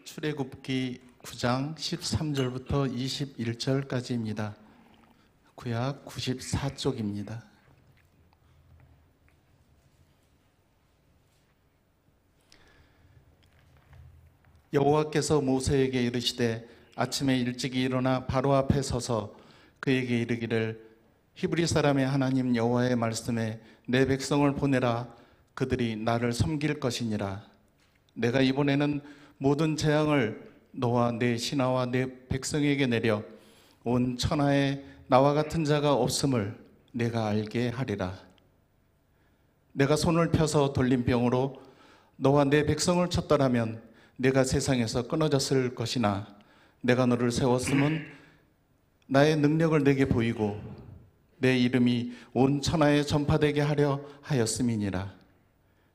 출애굽기 9장 13절부터 21절까지입니다. 구약 94쪽입니다. 여호와께서 모세에게 이르시되 아침에 일찍이 일어나 바로 앞에 서서 그에게 이르기를 히브리 사람의 하나님 여호와의 말씀에 내 백성을 보내라. 그들이 나를 섬길 것이니라. 내가 이번에는 모든 재앙을 너와 내 신하와 내 백성에게 내려 온 천하에 나와 같은 자가 없음을 내가 알게 하리라. 내가 손을 펴서 돌림병으로 너와 내 백성을 쳤더라면 내가 세상에서 끊어졌을 것이나 내가 너를 세웠음은 나의 능력을 내게 보이고 내 이름이 온 천하에 전파되게 하려 하였음이니라.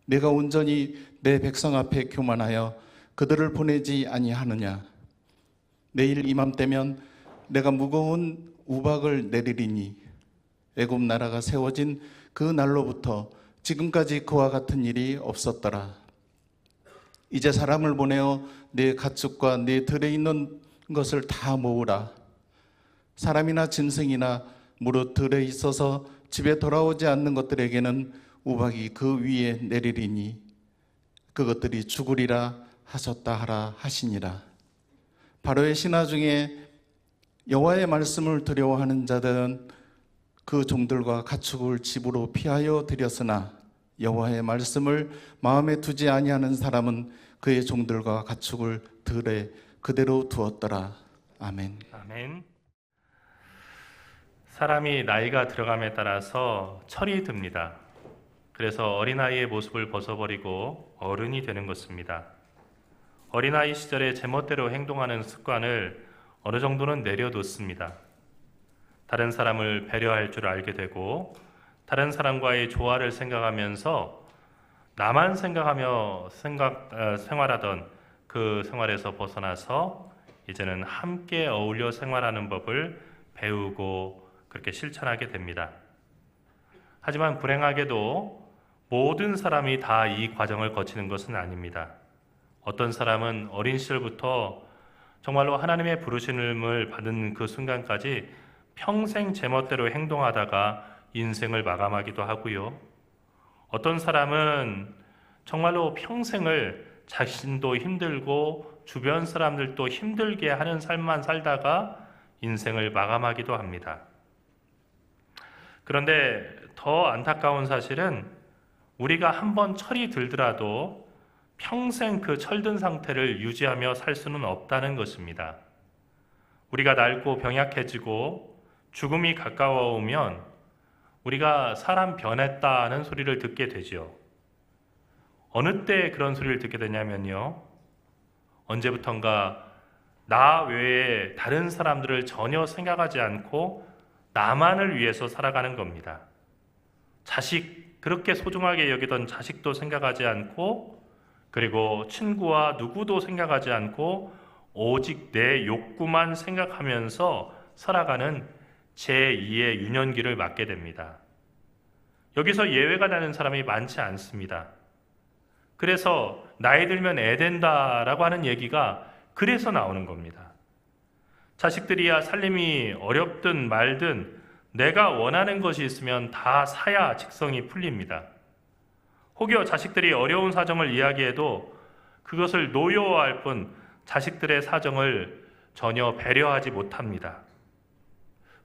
내가 온전히 내 백성 앞에 교만하여 그들을 보내지 아니하느냐. 내일 이맘때면 내가 무거운 우박을 내리리니 애굽 나라가 세워진 그 날로부터 지금까지 그와 같은 일이 없었더라. 이제 사람을 보내어 내 가축과 내 들에 있는 것을 다 모으라. 사람이나 짐승이나 무릇 들에 있어서 집에 돌아오지 않는 것들에게는 우박이 그 위에 내리리니 그것들이 죽으리라 하셨다 하라 하시니라. 바로의 신하 중에 여호와의 말씀을 두려워하는 자들은 그 종들과 가축을 집으로 피하여 들였으나 여호와의 말씀을 마음에 두지 아니하는 사람은 그의 종들과 가축을 들에 그대로 두었더라. 아멘. 아멘. 사람이 나이가 들어감에 따라서 철이 듭니다. 그래서 어린아이의 모습을 벗어버리고 어른이 되는 것입니다. 어린아이 시절에 제멋대로 행동하는 습관을 어느 정도는 내려놓습니다. 다른 사람을 배려할 줄 알게 되고 다른 사람과의 조화를 생각하면서 나만 생각하며 생활하던 그 생활에서 벗어나서 이제는 함께 어울려 생활하는 법을 배우고 그렇게 실천하게 됩니다. 하지만 불행하게도 모든 사람이 다 이 과정을 거치는 것은 아닙니다. 어떤 사람은 어린 시절부터 정말로 하나님의 부르심을 받은 그 순간까지 평생 제멋대로 행동하다가 인생을 마감하기도 하고요. 어떤 사람은 정말로 평생을 자신도 힘들고 주변 사람들도 힘들게 하는 삶만 살다가 인생을 마감하기도 합니다. 그런데 더 안타까운 사실은 우리가 한번 철이 들더라도 평생 그 철든 상태를 유지하며 살 수는 없다는 것입니다. 우리가 낡고 병약해지고 죽음이 가까워 오면 우리가 사람 변했다는 소리를 듣게 되죠. 어느 때 그런 소리를 듣게 되냐면요. 언제부턴가 나 외에 다른 사람들을 전혀 생각하지 않고 나만을 위해서 살아가는 겁니다. 자식, 그렇게 소중하게 여기던 자식도 생각하지 않고 그리고 친구와 누구도 생각하지 않고 오직 내 욕구만 생각하면서 살아가는 제2의 유년기를 맞게 됩니다. 여기서 예외가 나는 사람이 많지 않습니다. 그래서 나이 들면 애 된다라고 하는 얘기가 그래서 나오는 겁니다. 자식들이야 살림이 어렵든 말든 내가 원하는 것이 있으면 다 사야 직성이 풀립니다. 혹여 자식들이 어려운 사정을 이야기해도 그것을 노여워할 뿐 자식들의 사정을 전혀 배려하지 못합니다.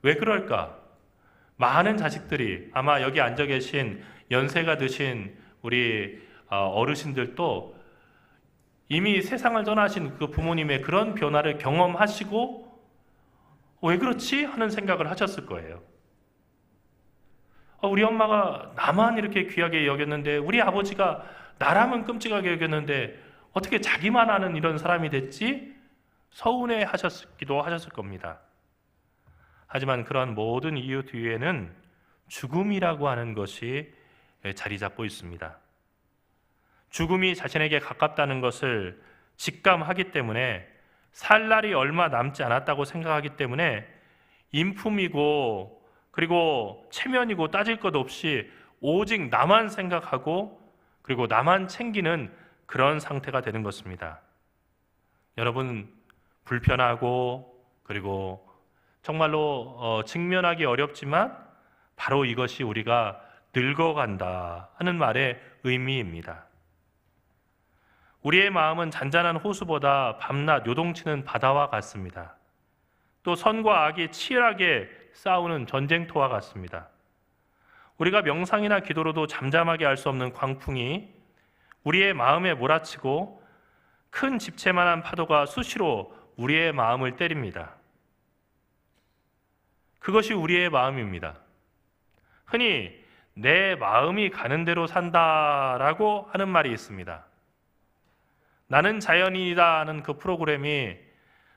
왜 그럴까? 많은 자식들이 아마 여기 앉아 계신 연세가 드신 우리 어르신들도 이미 세상을 떠나신 그 부모님의 그런 변화를 경험하시고 왜 그렇지? 하는 생각을 하셨을 거예요. 우리 엄마가 나만 이렇게 귀하게 여겼는데 우리 아버지가 나라면 끔찍하게 여겼는데 어떻게 자기만 아는 이런 사람이 됐지? 서운해 하셨기도 하셨을 겁니다. 하지만 그런 모든 이유 뒤에는 죽음이라고 하는 것이 자리 잡고 있습니다. 죽음이 자신에게 가깝다는 것을 직감하기 때문에 살 날이 얼마 남지 않았다고 생각하기 때문에 인품이고 그리고 체면이고 따질 것 없이 오직 나만 생각하고 그리고 나만 챙기는 그런 상태가 되는 것입니다. 여러분, 불편하고 그리고 정말로 직면하기 어렵지만 바로 이것이 우리가 늙어간다 하는 말의 의미입니다. 우리의 마음은 잔잔한 호수보다 밤낮 요동치는 바다와 같습니다. 또 선과 악이 치열하게 싸우는 전쟁터와 같습니다. 우리가 명상이나 기도로도 잠잠하게 할 수 없는 광풍이 우리의 마음에 몰아치고 큰 집채만한 파도가 수시로 우리의 마음을 때립니다. 그것이 우리의 마음입니다. 흔히 내 마음이 가는 대로 산다라고 하는 말이 있습니다. 나는 자연인이다 하는 그 프로그램이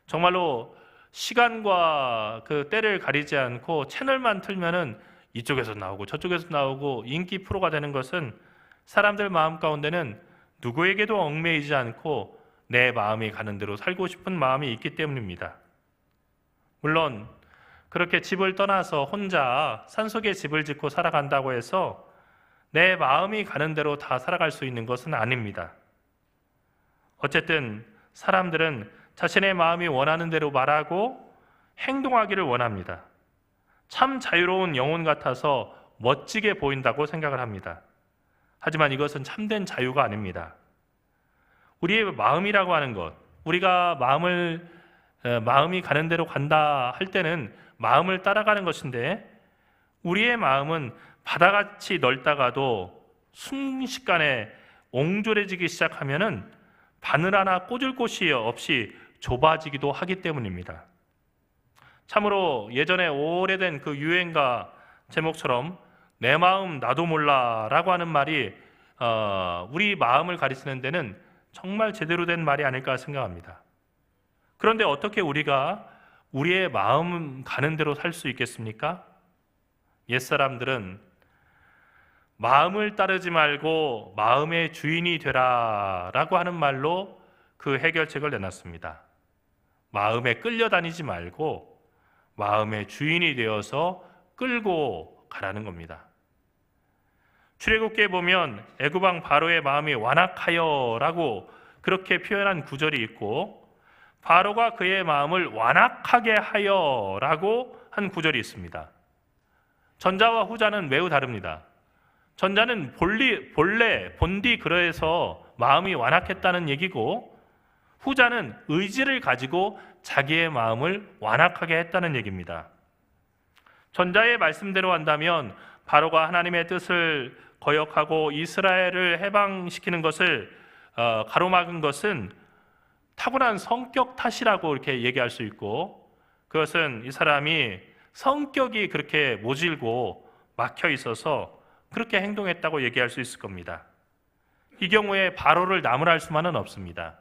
정말로 시간과 그 때를 가리지 않고 채널만 틀면은 이쪽에서 나오고 저쪽에서 나오고 인기 프로가 되는 것은 사람들 마음 가운데는 누구에게도 얽매이지 않고 내 마음이 가는 대로 살고 싶은 마음이 있기 때문입니다. 물론 그렇게 집을 떠나서 혼자 산속에 집을 짓고 살아간다고 해서 내 마음이 가는 대로 다 살아갈 수 있는 것은 아닙니다. 어쨌든 사람들은 자신의 마음이 원하는 대로 말하고 행동하기를 원합니다. 참 자유로운 영혼 같아서 멋지게 보인다고 생각을 합니다. 하지만 이것은 참된 자유가 아닙니다. 우리의 마음이라고 하는 것, 우리가 마음이 가는 대로 간다 할 때는 마음을 따라가는 것인데, 우리의 마음은 바다같이 넓다가도 순식간에 옹졸해지기 시작하면은 바늘 하나 꽂을 곳이 없이 좁아지기도 하기 때문입니다. 참으로 예전에 오래된 그 유행가 제목처럼 내 마음 나도 몰라라고 하는 말이 우리 마음을 가리키는 데는 정말 제대로 된 말이 아닐까 생각합니다. 그런데 어떻게 우리가 우리의 마음 가는 대로 살 수 있겠습니까? 옛사람들은 마음을 따르지 말고 마음의 주인이 되라라고 하는 말로 그 해결책을 내놨습니다. 마음에 끌려다니지 말고 마음의 주인이 되어서 끌고 가라는 겁니다. 출애굽기에 보면 애굽 왕 바로의 마음이 완악하여라고 그렇게 표현한 구절이 있고, 바로가 그의 마음을 완악하게 하여라고 한 구절이 있습니다. 전자와 후자는 매우 다릅니다. 전자는 본디 그러해서 마음이 완악했다는 얘기고, 후자는 의지를 가지고 자기의 마음을 완악하게 했다는 얘기입니다. 전자의 말씀대로 한다면 바로가 하나님의 뜻을 거역하고 이스라엘을 해방시키는 것을 가로막은 것은 타고난 성격 탓이라고 이렇게 얘기할 수 있고, 그것은 이 사람이 성격이 그렇게 모질고 막혀 있어서 그렇게 행동했다고 얘기할 수 있을 겁니다. 이 경우에 바로를 나무랄 수만은 없습니다.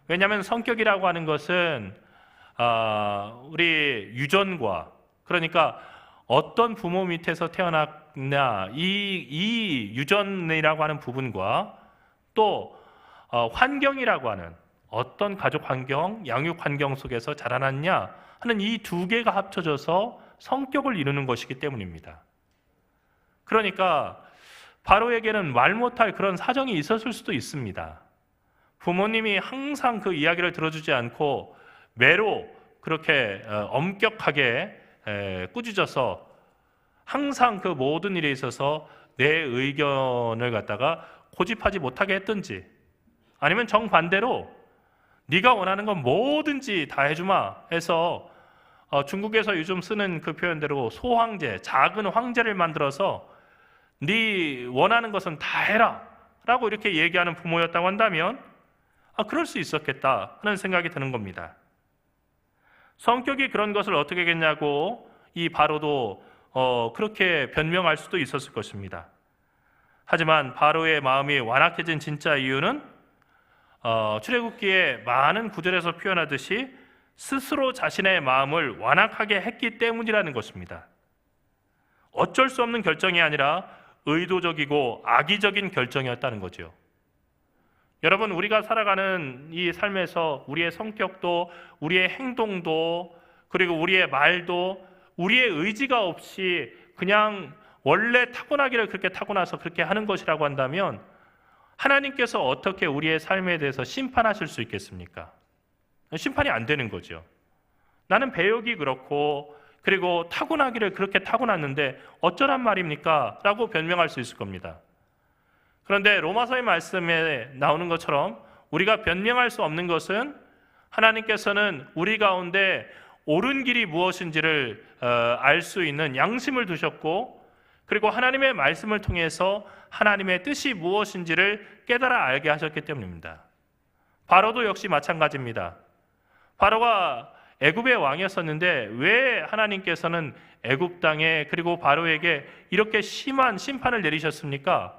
왜냐하면 성격이라고 하는 것은 우리 유전과, 그러니까 어떤 부모 밑에서 태어났냐, 이 유전이라고 하는 부분과 또 환경이라고 하는 어떤 가족 환경, 양육 환경 속에서 자라났냐 하는 이 두 개가 합쳐져서 성격을 이루는 것이기 때문입니다. 그러니까 바로에게는 말 못할 그런 사정이 있었을 수도 있습니다. 부모님이 항상 그 이야기를 들어주지 않고 매로 그렇게 엄격하게 꾸짖어서 항상 그 모든 일에 있어서 내 의견을 갖다가 고집하지 못하게 했든지, 아니면 정반대로 네가 원하는 건 뭐든지 다 해주마 해서 중국에서 요즘 쓰는 그 표현대로 소황제, 작은 황제를 만들어서 네 원하는 것은 다 해라 라고 이렇게 얘기하는 부모였다고 한다면 그럴 수 있었겠다 하는 생각이 드는 겁니다. 성격이 그런 것을 어떻게 했냐고 이 바로도 그렇게 변명할 수도 있었을 것입니다. 하지만 바로의 마음이 완악해진 진짜 이유는 출애굽기에 많은 구절에서 표현하듯이 스스로 자신의 마음을 완악하게 했기 때문이라는 것입니다. 어쩔 수 없는 결정이 아니라 의도적이고 악의적인 결정이었다는 거죠. 여러분, 우리가 살아가는 이 삶에서 우리의 성격도, 우리의 행동도, 그리고 우리의 말도 우리의 의지가 없이 그냥 원래 타고나기를 그렇게 타고나서 그렇게 하는 것이라고 한다면 하나님께서 어떻게 우리의 삶에 대해서 심판하실 수 있겠습니까? 심판이 안 되는 거죠. 나는 배역이 그렇고 그리고 타고나기를 그렇게 타고났는데 어쩌란 말입니까? 라고 변명할 수 있을 겁니다. 그런데 로마서의 말씀에 나오는 것처럼 우리가 변명할 수 없는 것은 하나님께서는 우리 가운데 옳은 길이 무엇인지를 알 수 있는 양심을 두셨고, 그리고 하나님의 말씀을 통해서 하나님의 뜻이 무엇인지를 깨달아 알게 하셨기 때문입니다. 바로도 역시 마찬가지입니다. 바로가 애굽의 왕이었었는데 왜 하나님께서는 애굽 땅에 그리고 바로에게 이렇게 심한 심판을 내리셨습니까?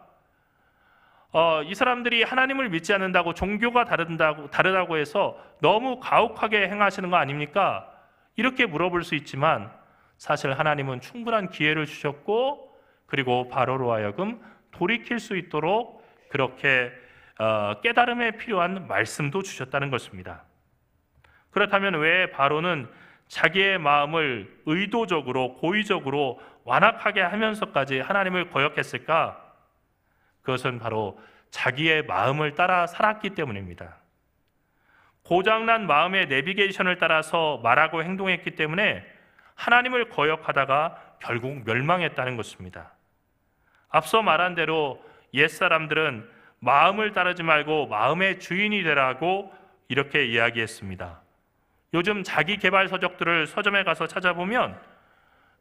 이 사람들이 하나님을 믿지 않는다고, 종교가 다르다고 해서 너무 가혹하게 행하시는 거 아닙니까? 이렇게 물어볼 수 있지만 사실 하나님은 충분한 기회를 주셨고, 그리고 바로로 하여금 돌이킬 수 있도록 그렇게 깨달음에 필요한 말씀도 주셨다는 것입니다. 그렇다면 왜 바로는 자기의 마음을 의도적으로 고의적으로 완악하게 하면서까지 하나님을 거역했을까? 그것은 바로 자기의 마음을 따라 살았기 때문입니다. 고장난 마음의 내비게이션을 따라서 말하고 행동했기 때문에 하나님을 거역하다가 결국 멸망했다는 것입니다. 앞서 말한 대로 옛사람들은 마음을 따르지 말고 마음의 주인이 되라고 이렇게 이야기했습니다. 요즘 자기 개발 서적들을 서점에 가서 찾아보면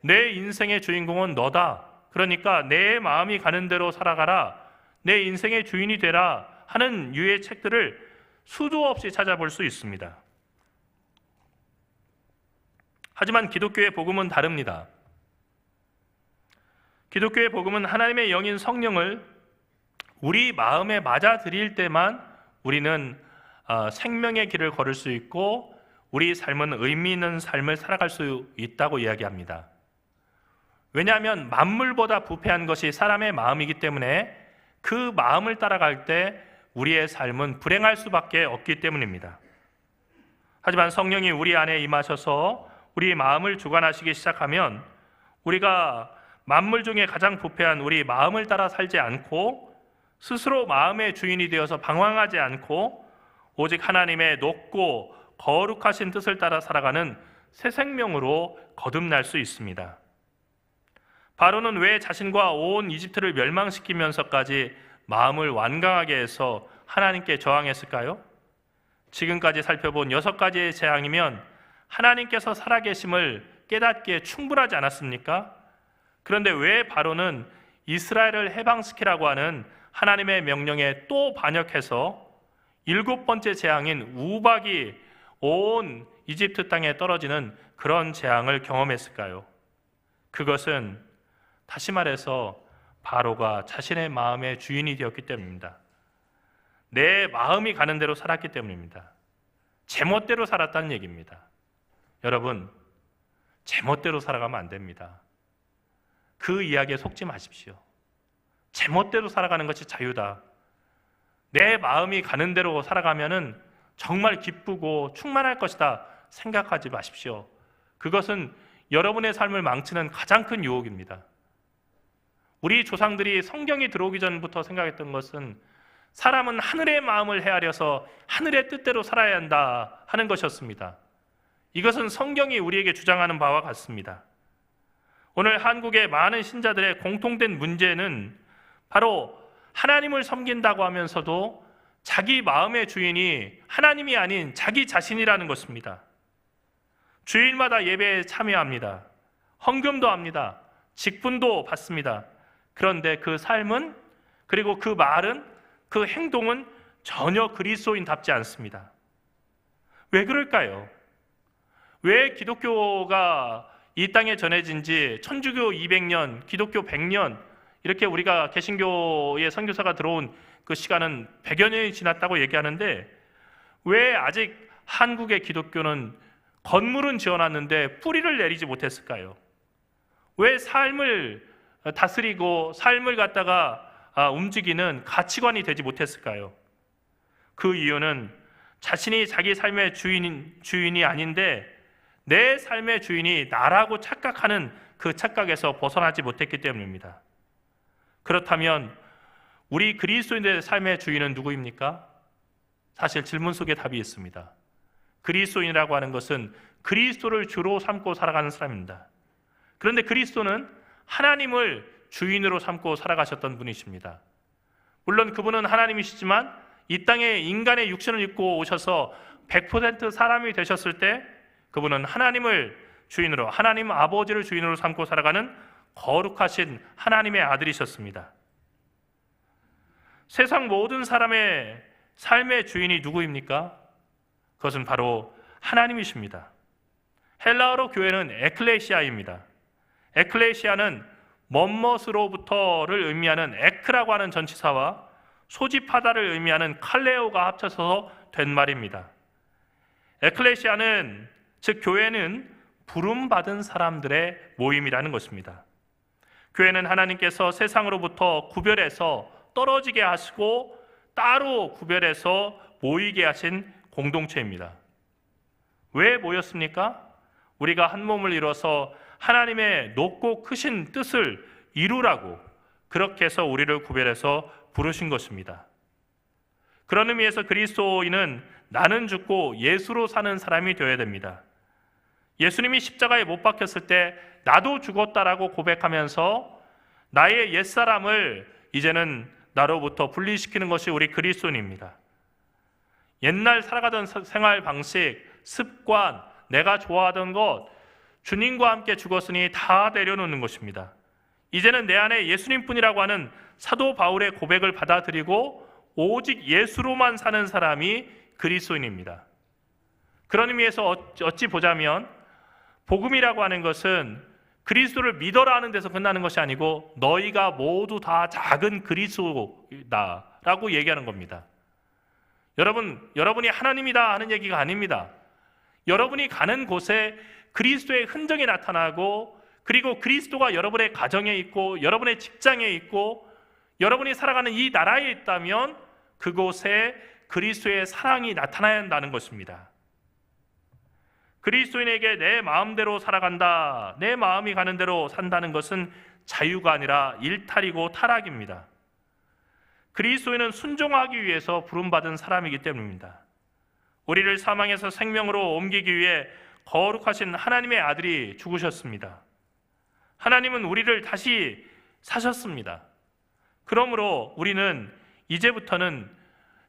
내 인생의 주인공은 너다. 그러니까 내 마음이 가는 대로 살아가라. 내 인생의 주인이 되라 하는 유의 책들을 수도 없이 찾아볼 수 있습니다. 하지만 기독교의 복음은 다릅니다. 기독교의 복음은 하나님의 영인 성령을 우리 마음에 맞아들일 때만 우리는 생명의 길을 걸을 수 있고 우리 삶은 의미 있는 삶을 살아갈 수 있다고 이야기합니다. 왜냐하면 만물보다 부패한 것이 사람의 마음이기 때문에 그 마음을 따라갈 때 우리의 삶은 불행할 수밖에 없기 때문입니다. 하지만 성령이 우리 안에 임하셔서 우리 마음을 주관하시기 시작하면 우리가 만물 중에 가장 부패한 우리 마음을 따라 살지 않고 스스로 마음의 주인이 되어서 방황하지 않고 오직 하나님의 높고 거룩하신 뜻을 따라 살아가는 새 생명으로 거듭날 수 있습니다. 바로는 왜 자신과 온 이집트를 멸망시키면서까지 마음을 완강하게 해서 하나님께 저항했을까요? 지금까지 살펴본 6가지의 재앙이면 하나님께서 살아계심을 깨닫기에 충분하지 않았습니까? 그런데 왜 바로는 이스라엘을 해방시키라고 하는 하나님의 명령에 또 반역해서 7번째 재앙인 우박이 온 이집트 땅에 떨어지는 그런 재앙을 경험했을까요? 그것은 다시 말해서 바로가 자신의 마음의 주인이 되었기 때문입니다. 내 마음이 가는 대로 살았기 때문입니다. 제멋대로 살았다는 얘기입니다. 여러분, 제멋대로 살아가면 안 됩니다. 그 이야기에 속지 마십시오. 제멋대로 살아가는 것이 자유다. 내 마음이 가는 대로 살아가면은 정말 기쁘고 충만할 것이다 생각하지 마십시오. 그것은 여러분의 삶을 망치는 가장 큰 유혹입니다. 우리 조상들이 성경이 들어오기 전부터 생각했던 것은 사람은 하늘의 마음을 헤아려서 하늘의 뜻대로 살아야 한다 하는 것이었습니다. 이것은 성경이 우리에게 주장하는 바와 같습니다. 오늘 한국의 많은 신자들의 공통된 문제는 바로 하나님을 섬긴다고 하면서도 자기 마음의 주인이 하나님이 아닌 자기 자신이라는 것입니다. 주일마다 예배에 참여합니다. 헌금도 합니다. 직분도 받습니다. 그런데 그 삶은, 그리고 그 말은, 그 행동은 전혀 그리스도인답지 않습니다. 왜 그럴까요? 왜 기독교가 이 땅에 전해진 지 천주교 200년, 기독교 100년, 이렇게 우리가 개신교의 선교사가 들어온 그 시간은 100여 년이 지났다고 얘기하는데 왜 아직 한국의 기독교는 건물은 지어놨는데 뿌리를 내리지 못했을까요? 왜 삶을 다스리고 삶을 갖다가 움직이는 가치관이 되지 못했을까요? 그 이유는 자신이 자기 삶의 주인이 아닌데 내 삶의 주인이 나라고 착각하는 그 착각에서 벗어나지 못했기 때문입니다. 그렇다면 우리 그리스도인들의 삶의 주인은 누구입니까? 사실 질문 속에 답이 있습니다. 그리스도인이라고 하는 것은 그리스도를 주로 삼고 살아가는 사람입니다. 그런데 그리스도는 하나님을 주인으로 삼고 살아가셨던 분이십니다. 물론 그분은 하나님이시지만 이 땅에 인간의 육신을 입고 오셔서 100% 사람이 되셨을 때 그분은 하나님을 주인으로, 하나님 아버지를 주인으로 삼고 살아가는 거룩하신 하나님의 아들이셨습니다. 세상 모든 사람의 삶의 주인이 누구입니까? 그것은 바로 하나님이십니다. 헬라어로 교회는 에클레시아입니다. 에클레시아는 멋멋으로부터를 의미하는 에크라고 하는 전치사와 소집하다를 의미하는 칼레오가 합쳐서 된 말입니다. 에클레시아는, 즉 교회는 부름받은 사람들의 모임이라는 것입니다. 교회는 하나님께서 세상으로부터 구별해서 떨어지게 하시고 따로 구별해서 모이게 하신 공동체입니다. 왜 모였습니까? 우리가 한 몸을 이뤄서 하나님의 높고 크신 뜻을 이루라고 그렇게 해서 우리를 구별해서 부르신 것입니다. 그런 의미에서 그리스도인은 나는 죽고 예수로 사는 사람이 되어야 됩니다. 예수님이 십자가에 못 박혔을 때 나도 죽었다라고 고백하면서 나의 옛사람을 이제는 나로부터 분리시키는 것이 우리 그리스도인입니다. 옛날 살아가던 생활 방식, 습관, 내가 좋아하던 것, 주님과 함께 죽었으니 다 내려놓는 것입니다. 이제는 내 안에 예수님뿐이라고 하는 사도 바울의 고백을 받아들이고 오직 예수로만 사는 사람이 그리스도인입니다. 그런 의미에서 어찌 보자면 복음이라고 하는 것은 그리스도를 믿어라 하는 데서 끝나는 것이 아니고 너희가 모두 다 작은 그리스도다라고 얘기하는 겁니다. 여러분이 하나님이다 하는 얘기가 아닙니다. 여러분이 가는 곳에 그리스도의 흔적이 나타나고, 그리고 그리스도가 여러분의 가정에 있고 여러분의 직장에 있고 여러분이 살아가는 이 나라에 있다면 그곳에 그리스도의 사랑이 나타나야 한다는 것입니다. 그리스도인에게 내 마음대로 살아간다, 내 마음이 가는 대로 산다는 것은 자유가 아니라 일탈이고 타락입니다. 그리스도인은 순종하기 위해서 부름받은 사람이기 때문입니다. 우리를 사망에서 생명으로 옮기기 위해 거룩하신 하나님의 아들이 죽으셨습니다. 하나님은 우리를 다시 사셨습니다. 그러므로 우리는 이제부터는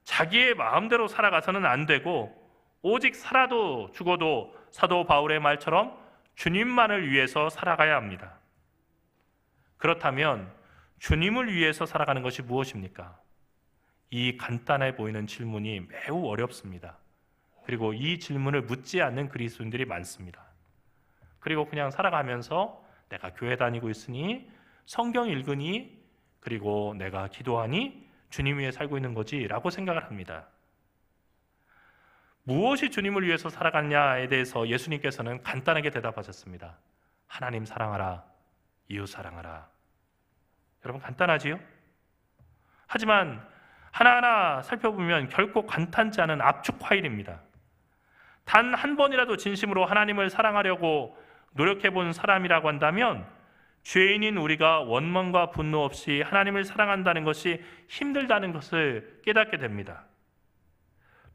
자기의 마음대로 살아가서는 안 되고 오직 살아도 죽어도 사도 바울의 말처럼 주님만을 위해서 살아가야 합니다. 그렇다면 주님을 위해서 살아가는 것이 무엇입니까? 이 간단해 보이는 질문이 매우 어렵습니다. 그리고 이 질문을 묻지 않는 그리스도인들이 많습니다. 그리고 그냥 살아가면서 내가 교회 다니고 있으니, 성경 읽으니, 그리고 내가 기도하니 주님 위해 살고 있는 거지 라고 생각을 합니다. 무엇이 주님을 위해서 살아갔냐에 대해서 예수님께서는 간단하게 대답하셨습니다. 하나님 사랑하라, 이웃 사랑하라. 여러분 간단하지요? 하지만 하나하나 살펴보면 결코 간단치 않은 압축 파일입니다. 단 한 번이라도 진심으로 하나님을 사랑하려고 노력해 본 사람이라고 한다면 죄인인 우리가 원망과 분노 없이 하나님을 사랑한다는 것이 힘들다는 것을 깨닫게 됩니다.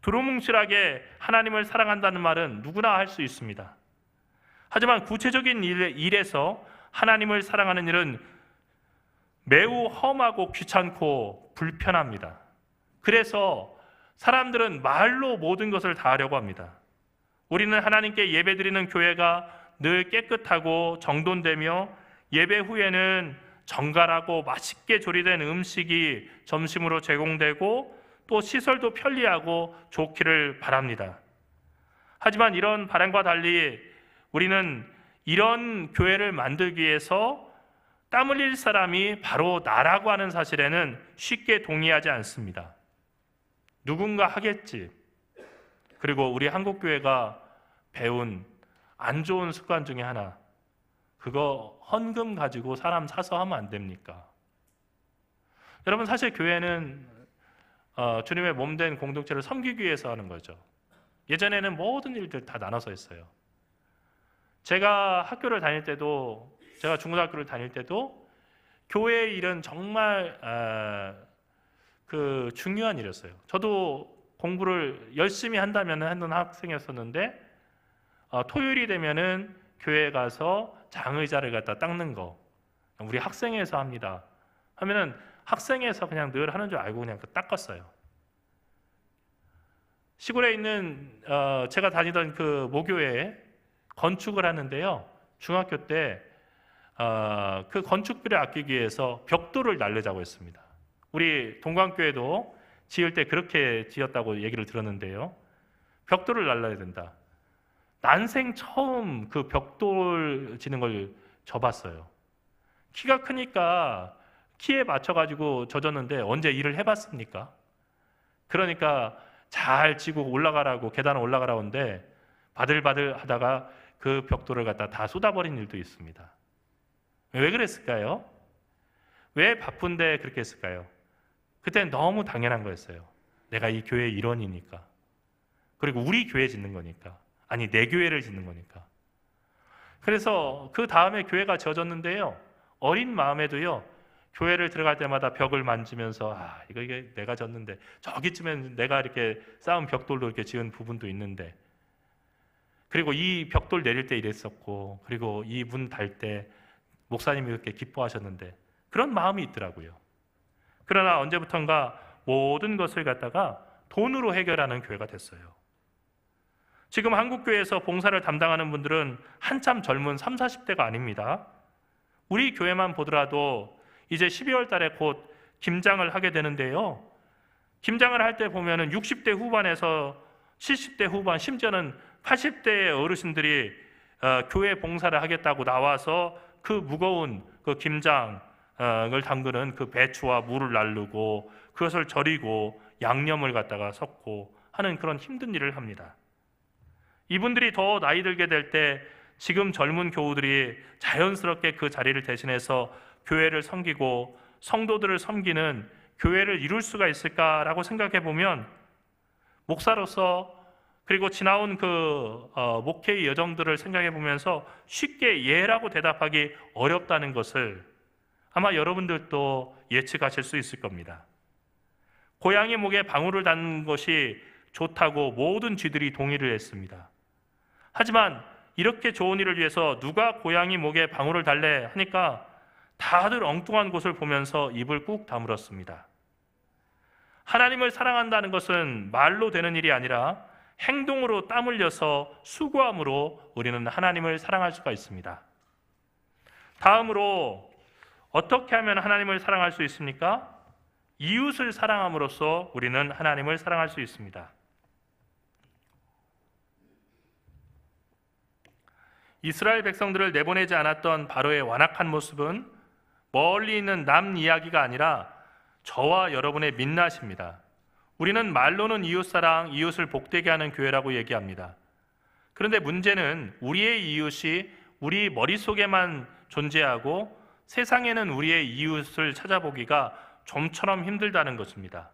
두루뭉실하게 하나님을 사랑한다는 말은 누구나 할 수 있습니다. 하지만 구체적인 일에서 하나님을 사랑하는 일은 매우 험하고 귀찮고 불편합니다. 그래서 사람들은 말로 모든 것을 다 하려고 합니다. 우리는 하나님께 예배드리는 교회가 늘 깨끗하고 정돈되며 예배 후에는 정갈하고 맛있게 조리된 음식이 점심으로 제공되고 또 시설도 편리하고 좋기를 바랍니다. 하지만 이런 바람과 달리 우리는 이런 교회를 만들기 위해서 땀 흘릴 사람이 바로 나라고 하는 사실에는 쉽게 동의하지 않습니다. 누군가 하겠지. 그리고 우리 한국교회가 배운 안 좋은 습관 중에 하나, 그거 헌금 가지고 사람 사서 하면 안 됩니까? 여러분 사실 교회는 주님의 몸된 공동체를 섬기기 위해서 하는 거죠. 예전에는 모든 일들 다 나눠서 했어요. 제가 학교를 다닐 때도, 제가 중고등학교를 다닐 때도 교회의 일은 정말 중요한 일이었어요. 저도 공부를 열심히 한다면 하는 학생이었었는데 토요일이 되면은 교회에 가서 장의자를 갖다 닦는 거 우리 학생회에서 합니다 하면은 학생회에서 그냥 늘 하는 줄 알고 그냥 닦았어요. 시골에 있는 제가 다니던 그 모교에 건축을 하는데요. 중학교 때 그 건축비를 아끼기 위해서 벽돌을 날르자고 했습니다. 우리 동광교회도 지을 때 그렇게 지었다고 얘기를 들었는데요. 벽돌을 날라야 된다. 난생 처음 그 벽돌 지는 걸 져봤어요. 키가 크니까 키에 맞춰가지고 져줬는데 언제 일을 해봤습니까? 그러니까 잘 지고 올라가라고 계단을 올라가라고 하는데 바들바들 하다가 그 벽돌을 갖다 다 쏟아버린 일도 있습니다. 왜 그랬을까요? 왜 바쁜데 그렇게 했을까요? 그때는 너무 당연한 거였어요. 내가 이 교회의 일원이니까. 그리고 우리 교회 짓는 거니까. 아니 내 교회를 짓는 거니까. 그래서 그 다음에 교회가 지어졌는데요. 어린 마음에도요. 교회를 들어갈 때마다 벽을 만지면서 이게 내가 졌는데 저기쯤엔 내가 이렇게 쌓은 벽돌로 이렇게 지은 부분도 있는데 그리고 이 벽돌 내릴 때 이랬었고 그리고 이 문 달 때 목사님이 그렇게 기뻐하셨는데 그런 마음이 있더라고요. 그러나 언제부턴가 모든 것을 갖다가 돈으로 해결하는 교회가 됐어요. 지금 한국교회에서 봉사를 담당하는 분들은 한참 젊은 30, 40대가 아닙니다. 우리 교회만 보더라도 이제 12월 달에 곧 김장을 하게 되는데요. 김장을 할 때 보면은 60대 후반에서 70대 후반, 심지어는 80대의 어르신들이 교회 봉사를 하겠다고 나와서 그 무거운 그 김장을 담그는 그 배추와 물을 날르고 그것을 절이고 양념을 갖다가 섞고 하는 그런 힘든 일을 합니다. 이분들이 더 나이 들게 될 때 지금 젊은 교우들이 자연스럽게 그 자리를 대신해서 교회를 섬기고 성도들을 섬기는 교회를 이룰 수가 있을까라고 생각해 보면 목사로서 그리고 지나온 그 목회의 여정들을 생각해 보면서 쉽게 예라고 대답하기 어렵다는 것을 아마 여러분들도 예측하실 수 있을 겁니다. 고양이 목에 방울을 닿는 것이 좋다고 모든 쥐들이 동의를 했습니다. 하지만 이렇게 좋은 일을 위해서 누가 고양이 목에 방울을 달래 하니까 다들 엉뚱한 곳을 보면서 입을 꾹 다물었습니다. 하나님을 사랑한다는 것은 말로 되는 일이 아니라 행동으로 땀 흘려서 수고함으로 우리는 하나님을 사랑할 수가 있습니다. 다음으로 어떻게 하면 하나님을 사랑할 수 있습니까? 이웃을 사랑함으로써 우리는 하나님을 사랑할 수 있습니다. 이스라엘 백성들을 내보내지 않았던 바로의 완악한 모습은 멀리 있는 남 이야기가 아니라 저와 여러분의 민낯입니다. 우리는 말로는 이웃사랑, 이웃을 복되게 하는 교회라고 얘기합니다. 그런데 문제는 우리의 이웃이 우리 머릿속에만 존재하고 세상에는 우리의 이웃을 찾아보기가 좀처럼 힘들다는 것입니다.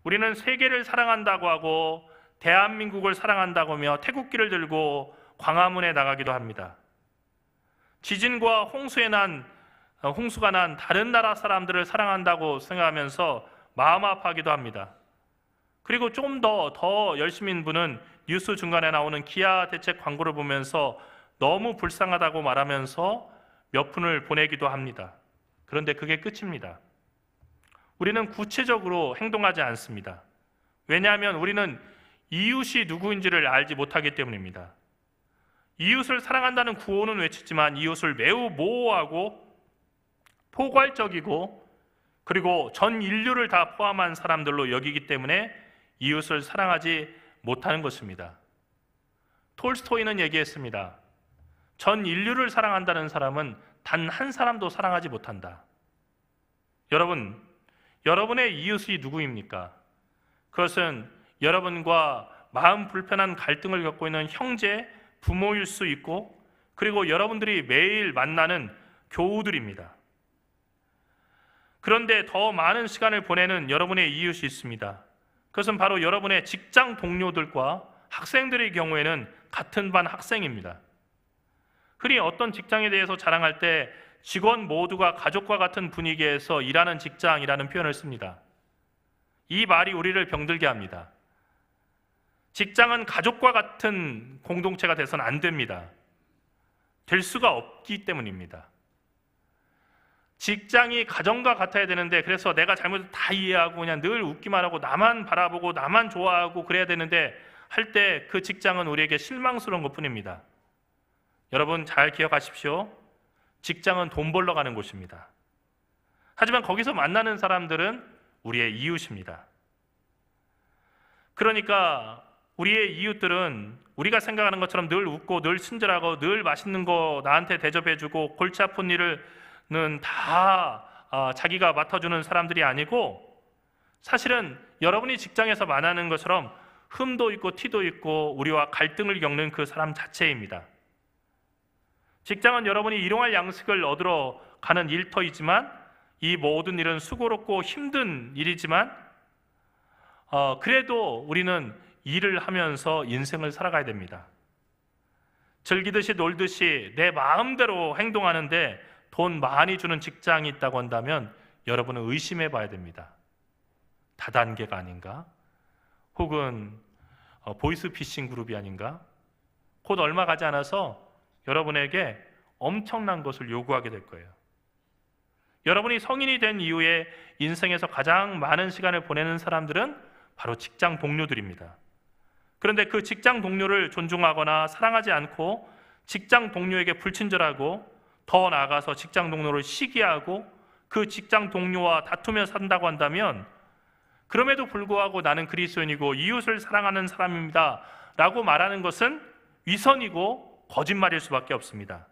우리는 세계를 사랑한다고 하고 대한민국을 사랑한다고 하며 태국기를 들고 광화문에 나가기도 합니다. 지진과 홍수가 난 다른 나라 사람들을 사랑한다고 생각하면서 마음 아파하기도 합니다. 그리고 조금 더 열심인 분은 뉴스 중간에 나오는 기아 대책 광고를 보면서 너무 불쌍하다고 말하면서 몇 푼을 보내기도 합니다. 그런데 그게 끝입니다. 우리는 구체적으로 행동하지 않습니다. 왜냐하면 우리는 이웃이 누구인지를 알지 못하기 때문입니다. 이웃을 사랑한다는 구호는 외치지만 이웃을 매우 모호하고 포괄적이고 그리고 전 인류를 다 포함한 사람들로 여기기 때문에 이웃을 사랑하지 못하는 것입니다. 톨스토이는 얘기했습니다. 전 인류를 사랑한다는 사람은 단 한 사람도 사랑하지 못한다. 여러분, 여러분의 이웃이 누구입니까? 그것은 여러분과 마음 불편한 갈등을 겪고 있는 형제, 부모일 수 있고 그리고 여러분들이 매일 만나는 교우들입니다. 그런데 더 많은 시간을 보내는 여러분의 이웃이 있습니다. 그것은 바로 여러분의 직장 동료들과 학생들의 경우에는 같은 반 학생입니다. 흔히 어떤 직장에 대해서 자랑할 때 직원 모두가 가족과 같은 분위기에서 일하는 직장이라는 표현을 씁니다. 이 말이 우리를 병들게 합니다. 직장은 가족과 같은 공동체가 돼서는 안 됩니다. 될 수가 없기 때문입니다. 직장이 가정과 같아야 되는데, 그래서 내가 잘못을 다 이해하고 그냥 늘 웃기만 하고 나만 바라보고 나만 좋아하고 그래야 되는데 할 때 그 직장은 우리에게 실망스러운 것뿐입니다. 여러분 잘 기억하십시오. 직장은 돈 벌러 가는 곳입니다. 하지만 거기서 만나는 사람들은 우리의 이웃입니다. 그러니까 우리의 이웃들은 우리가 생각하는 것처럼 늘 웃고 늘 친절하고 늘 맛있는 거 나한테 대접해주고 골치 아픈 일은 다 자기가 맡아주는 사람들이 아니고, 사실은 여러분이 직장에서 만나는 것처럼 흠도 있고 티도 있고 우리와 갈등을 겪는 그 사람 자체입니다. 직장은 여러분이 일용할 양식을 얻으러 가는 일터이지만, 이 모든 일은 수고롭고 힘든 일이지만 그래도 우리는 일을 하면서 인생을 살아가야 됩니다. 즐기듯이 놀듯이 내 마음대로 행동하는데 돈 많이 주는 직장이 있다고 한다면 여러분은 의심해 봐야 됩니다. 다단계가 아닌가? 혹은 보이스피싱 그룹이 아닌가? 곧 얼마 가지 않아서 여러분에게 엄청난 것을 요구하게 될 거예요. 여러분이 성인이 된 이후에 인생에서 가장 많은 시간을 보내는 사람들은 바로 직장 동료들입니다. 그런데 그 직장 동료를 존중하거나 사랑하지 않고 직장 동료에게 불친절하고 더 나아가서 직장 동료를 시기하고 그 직장 동료와 다투며 산다고 한다면, 그럼에도 불구하고 나는 그리스도인이고 이웃을 사랑하는 사람입니다 라고 말하는 것은 위선이고 거짓말일 수밖에 없습니다.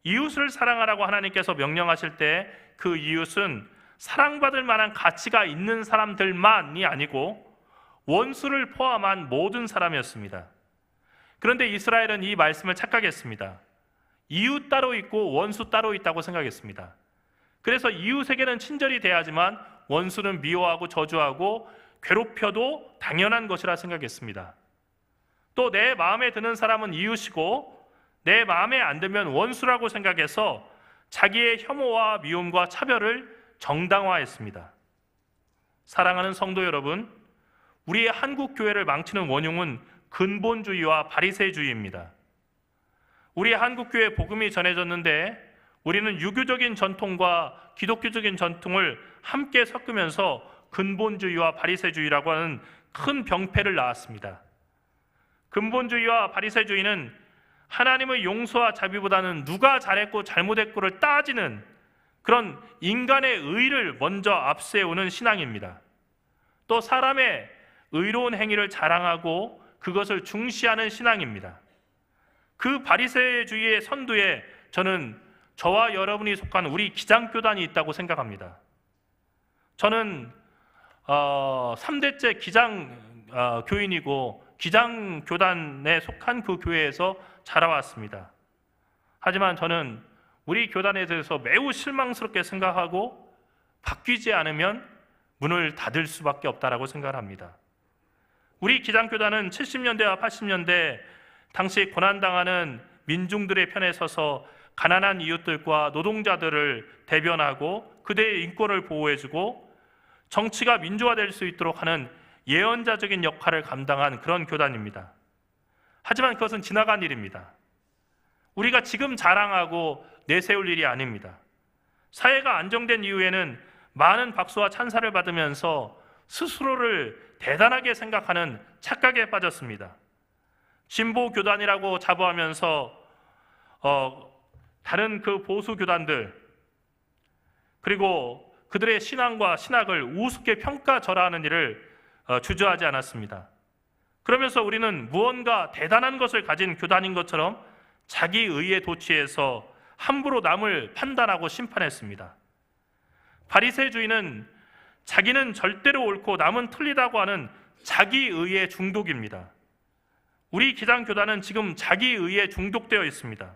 이웃을 사랑하라고 하나님께서 명령하실 때 그 이웃은 사랑받을 만한 가치가 있는 사람들만이 아니고 원수를 포함한 모든 사람이었습니다. 그런데 이스라엘은 이 말씀을 착각했습니다. 이웃 따로 있고 원수 따로 있다고 생각했습니다. 그래서 이웃에게는 친절히 대하지만 원수는 미워하고 저주하고 괴롭혀도 당연한 것이라 생각했습니다. 또 내 마음에 드는 사람은 이웃이고 내 마음에 안 들면 원수라고 생각해서 자기의 혐오와 미움과 차별을 정당화했습니다. 사랑하는 성도 여러분, 우리의 한국 교회를 망치는 원흉은 근본주의와 바리새주의입니다. 우리의 한국 교회 복음이 전해졌는데 우리는 유교적인 전통과 기독교적인 전통을 함께 섞으면서 근본주의와 바리새주의라고 하는 큰 병폐를 낳았습니다. 근본주의와 바리새주의는 하나님의 용서와 자비보다는 누가 잘했고 잘못했고를 따지는 그런 인간의 의를 먼저 앞세우는 신앙입니다. 또 사람의 의로운 행위를 자랑하고 그것을 중시하는 신앙입니다. 그 바리새주의의 선두에 저는 저와 여러분이 속한 우리 기장교단이 있다고 생각합니다. 저는 3대째 교인이고 기장교단에 속한 그 교회에서 자라왔습니다. 하지만 저는 우리 교단에 대해서 매우 실망스럽게 생각하고 바뀌지 않으면 문을 닫을 수밖에 없다라고 생각합니다. 우리 기장교단은 70년대와 80년대 당시 고난당하는 민중들의 편에 서서 가난한 이웃들과 노동자들을 대변하고 그들의 인권을 보호해주고 정치가 민주화될 수 있도록 하는 예언자적인 역할을 감당한 그런 교단입니다. 하지만 그것은 지나간 일입니다. 우리가 지금 자랑하고 내세울 일이 아닙니다. 사회가 안정된 이후에는 많은 박수와 찬사를 받으면서 스스로를 대단하게 생각하는 착각에 빠졌습니다. 진보 교단이라고 자부하면서 다른 그 보수 교단들 그리고 그들의 신앙과 신학을 우습게 평가절하하는 일을 주저하지 않았습니다. 그러면서 우리는 무언가 대단한 것을 가진 교단인 것처럼 자기 의에 도취해서 함부로 남을 판단하고 심판했습니다. 바리새주의는 자기는 절대로 옳고 남은 틀리다고 하는 자기 의에 중독입니다. 우리 기장교단은 지금 자기 의에 중독되어 있습니다.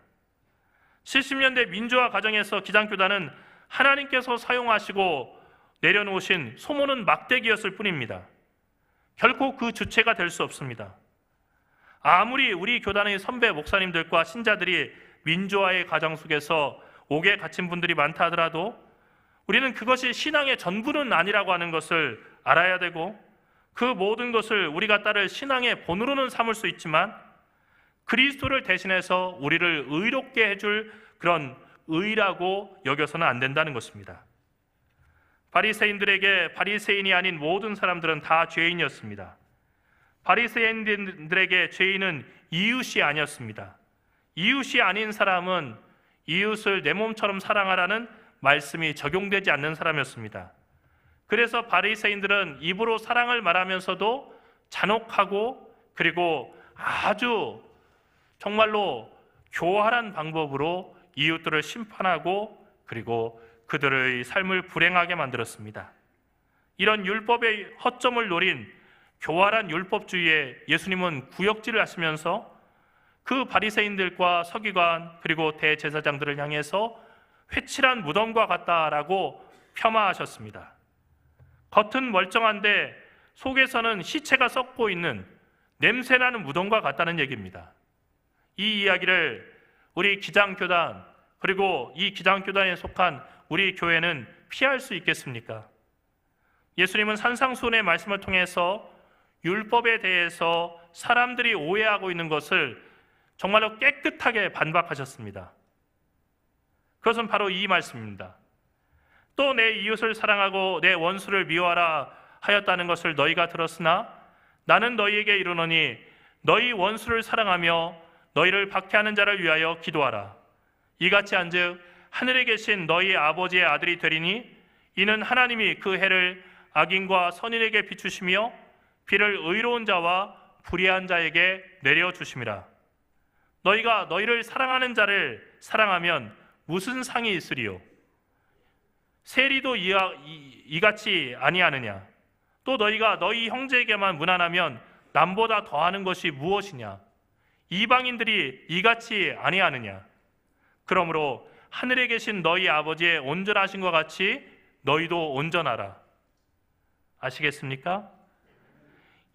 70년대 민주화 과정에서 기장교단은 하나님께서 사용하시고 내려놓으신 소모는 막대기였을 뿐입니다. 결코 그 주체가 될 수 없습니다. 아무리 우리 교단의 선배 목사님들과 신자들이 민주화의 과정 속에서 옥에 갇힌 분들이 많다 하더라도 우리는 그것이 신앙의 전부는 아니라고 하는 것을 알아야 되고 그 모든 것을 우리가 따를 신앙의 본으로는 삼을 수 있지만 그리스도를 대신해서 우리를 의롭게 해줄 그런 의라고 여겨서는 안 된다는 것입니다. 바리새인들에게 바리새인이 아닌 모든 사람들은 다 죄인이었습니다. 바리새인들에게 죄인은 이웃이 아니었습니다. 이웃이 아닌 사람은 이웃을 내 몸처럼 사랑하라는 말씀이 적용되지 않는 사람이었습니다. 그래서 바리새인들은 입으로 사랑을 말하면서도 잔혹하고 그리고 아주 정말로 교활한 방법으로 이웃들을 심판하고 그리고 그들의 삶을 불행하게 만들었습니다. 이런 율법의 허점을 노린 교활한 율법주의에 예수님은 구역질을 하시면서 그 바리새인들과 서기관 그리고 대제사장들을 향해서 회칠한 무덤과 같다라고 폄하하셨습니다. 겉은 멀쩡한데 속에서는 시체가 썩고 있는 냄새나는 무덤과 같다는 얘기입니다. 이 이야기를 우리 기장교단 그리고 이 기장교단에 속한 우리 교회는 피할 수 있겠습니까? 예수님은 산상수훈의 말씀을 통해서 율법에 대해서 사람들이 오해하고 있는 것을 정말로 깨끗하게 반박하셨습니다. 그것은 바로 이 말씀입니다. 또 내 이웃을 사랑하고 내 원수를 미워하라 하였다는 것을 너희가 들었으나 나는 너희에게 이르노니 너희 원수를 사랑하며 너희를 박해하는 자를 위하여 기도하라. 이같이 한즉 하늘에 계신 너희 아버지의 아들이 되리니 이는 하나님이 그 해를 악인과 선인에게 비추시며 비를 의로운 자와 불의한 자에게 내려주심이라. 너희가 너희를 사랑하는 자를 사랑하면 무슨 상이 있으리요? 세리도 이같이 아니하느냐? 또 너희가 너희 형제에게만 무난하면 남보다 더하는 것이 무엇이냐? 이방인들이 이같이 아니하느냐? 그러므로 하늘에 계신 너희 아버지의 온전하신 것 같이 너희도 온전하라. 아시겠습니까?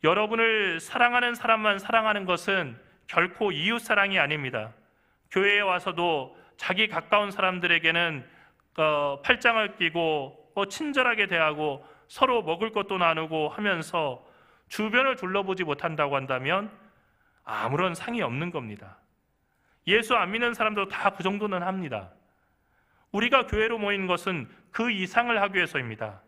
여러분을 사랑하는 사람만 사랑하는 것은 결코 이웃 사랑이 아닙니다. 교회에 와서도 자기 가까운 사람들에게는 팔짱을 끼고 친절하게 대하고 서로 먹을 것도 나누고 하면서 주변을 둘러보지 못한다고 한다면 아무런 상이 없는 겁니다. 예수 안 믿는 사람도 다 그 정도는 합니다. 우리가 교회로 모인 것은 그 이상을 하기 위해서입니다.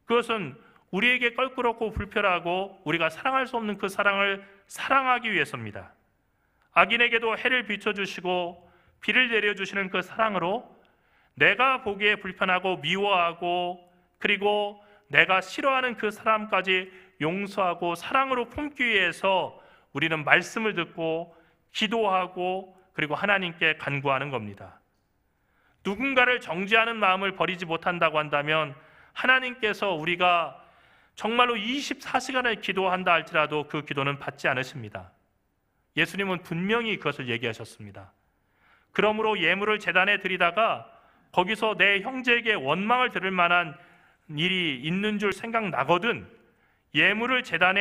그것은 우리에게 껄끄럽고 불편하고 우리가 사랑할 수 없는 그 사랑을 사랑하기 위해서입니다. 악인에게도 해를 비춰주시고 비를 내려주시는 그 사랑으로 내가 보기에 불편하고 미워하고 그리고 내가 싫어하는 그 사람까지 용서하고 사랑으로 품기 위해서 우리는 말씀을 듣고 기도하고 그리고 하나님께 간구하는 겁니다. 누군가를 정죄하는 마음을 버리지 못한다고 한다면 하나님께서 우리가 정말로 24시간을 기도한다 할지라도 그 기도는 받지 않으십니다. 예수님은 분명히 그것을 얘기하셨습니다. 그러므로 예물을 제단에 드리다가 거기서 내 형제에게 원망을 들을 만한 일이 있는 줄 생각나거든 예물을 제단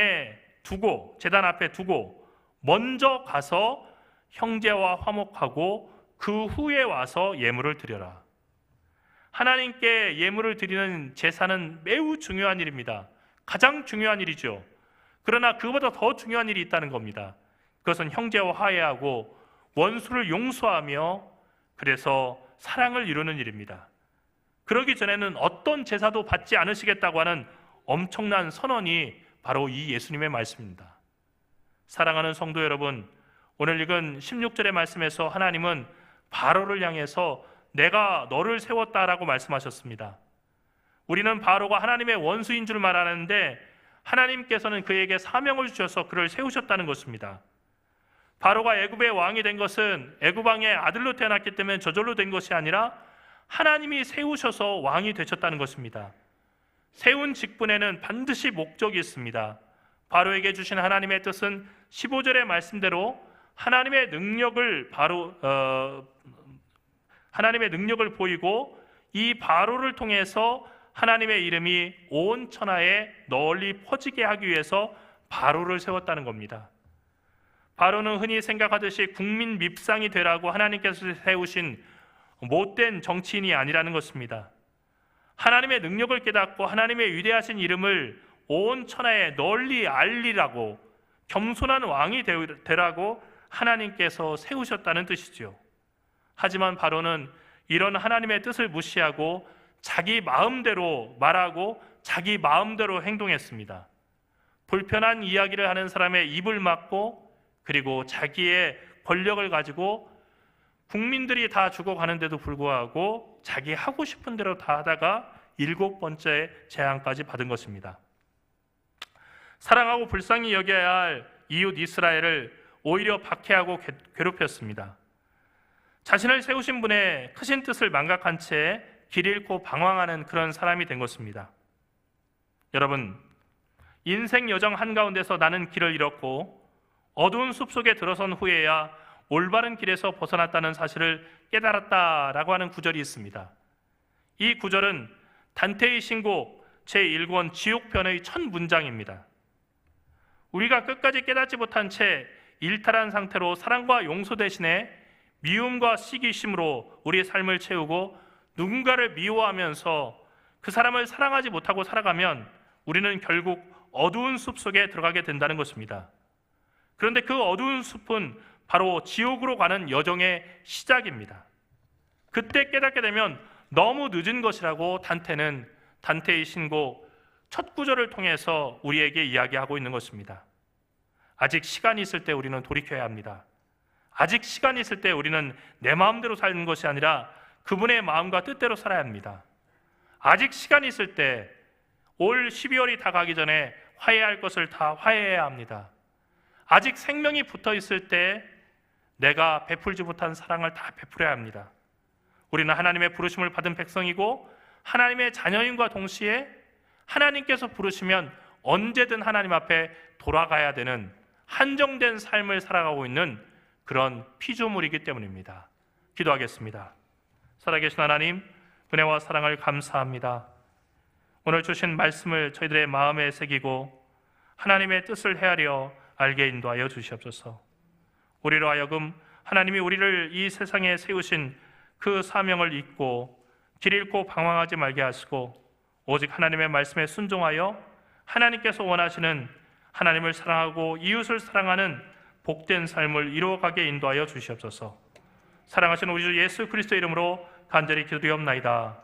앞에 두고 먼저 가서 형제와 화목하고 그 후에 와서 예물을 드려라. 하나님께 예물을 드리는 제사는 매우 중요한 일입니다. 가장 중요한 일이죠. 그러나 그보다 더 중요한 일이 있다는 겁니다. 그것은 형제와 화해하고 원수를 용서하며 그래서 사랑을 이루는 일입니다. 그러기 전에는 어떤 제사도 받지 않으시겠다고 하는 엄청난 선언이 바로 이 예수님의 말씀입니다. 사랑하는 성도 여러분, 오늘 읽은 16절의 말씀에서 하나님은 바로를 향해서 내가 너를 세웠다라고 말씀하셨습니다. 우리는 바로가 하나님의 원수인 줄 말하는데 하나님께서는 그에게 사명을 주셔서 그를 세우셨다는 것입니다. 바로가 애굽의 왕이 된 것은 애굽 왕의 아들로 태어났기 때문에 저절로 된 것이 아니라 하나님이 세우셔서 왕이 되셨다는 것입니다. 세운 직분에는 반드시 목적이 있습니다. 바로에게 주신 하나님의 뜻은 15절의 말씀대로 하나님의 능력을 보이고 이 바로를 통해서 하나님의 이름이 온 천하에 널리 퍼지게 하기 위해서 바로를 세웠다는 겁니다. 바로는 흔히 생각하듯이 국민 밉상이 되라고 하나님께서 세우신 못된 정치인이 아니라는 것입니다. 하나님의 능력을 깨닫고 하나님의 위대하신 이름을 온 천하에 널리 알리라고 겸손한 왕이 되라고 하나님께서 세우셨다는 뜻이죠. 하지만 바로는 이런 하나님의 뜻을 무시하고 자기 마음대로 말하고 자기 마음대로 행동했습니다. 불편한 이야기를 하는 사람의 입을 막고 그리고 자기의 권력을 가지고 국민들이 다 죽어가는데도 불구하고 자기 하고 싶은 대로 다 하다가 7번째 재앙까지 받은 것입니다. 사랑하고 불쌍히 여겨야 할 이웃 이스라엘을 오히려 박해하고 괴롭혔습니다. 자신을 세우신 분의 크신 뜻을 망각한 채 길 잃고 방황하는 그런 사람이 된 것입니다. 여러분, 인생 여정 한가운데서 나는 길을 잃었고 어두운 숲속에 들어선 후에야 올바른 길에서 벗어났다는 사실을 깨달았다라고 하는 구절이 있습니다. 이 구절은 단테의 신곡 제1권 지옥편의 첫 문장입니다. 우리가 끝까지 깨닫지 못한 채 일탈한 상태로 사랑과 용서 대신에 미움과 시기심으로 우리의 삶을 채우고 누군가를 미워하면서 그 사람을 사랑하지 못하고 살아가면 우리는 결국 어두운 숲 속에 들어가게 된다는 것입니다. 그런데 그 어두운 숲은 바로 지옥으로 가는 여정의 시작입니다. 그때 깨닫게 되면 너무 늦은 것이라고 단테의 신곡 첫 구절을 통해서 우리에게 이야기하고 있는 것입니다. 아직 시간이 있을 때 우리는 돌이켜야 합니다. 아직 시간이 있을 때 우리는 내 마음대로 사는 것이 아니라 그분의 마음과 뜻대로 살아야 합니다. 아직 시간이 있을 때 올 12월이 다 가기 전에 화해할 것을 다 화해해야 합니다. 아직 생명이 붙어 있을 때 내가 베풀지 못한 사랑을 다 베풀어야 합니다. 우리는 하나님의 부르심을 받은 백성이고 하나님의 자녀인과 동시에 하나님께서 부르시면 언제든 하나님 앞에 돌아가야 되는 한정된 삶을 살아가고 있는 그런 피조물이기 때문입니다. 기도하겠습니다. 살아계신 하나님, 은혜와 사랑을 감사합니다. 오늘 주신 말씀을 저희들의 마음에 새기고 하나님의 뜻을 헤아려 알게 인도하여 주시옵소서. 우리로 하여금 하나님이 우리를 이 세상에 세우신 그 사명을 잊고 길 잃고 방황하지 말게 하시고 오직 하나님의 말씀에 순종하여 하나님께서 원하시는 하나님을 사랑하고 이웃을 사랑하는 복된 삶을 이루어가게 인도하여 주시옵소서. 사랑하시는 우리 주 예수 그리스도의 이름으로 간절히 기도드리옵나이다.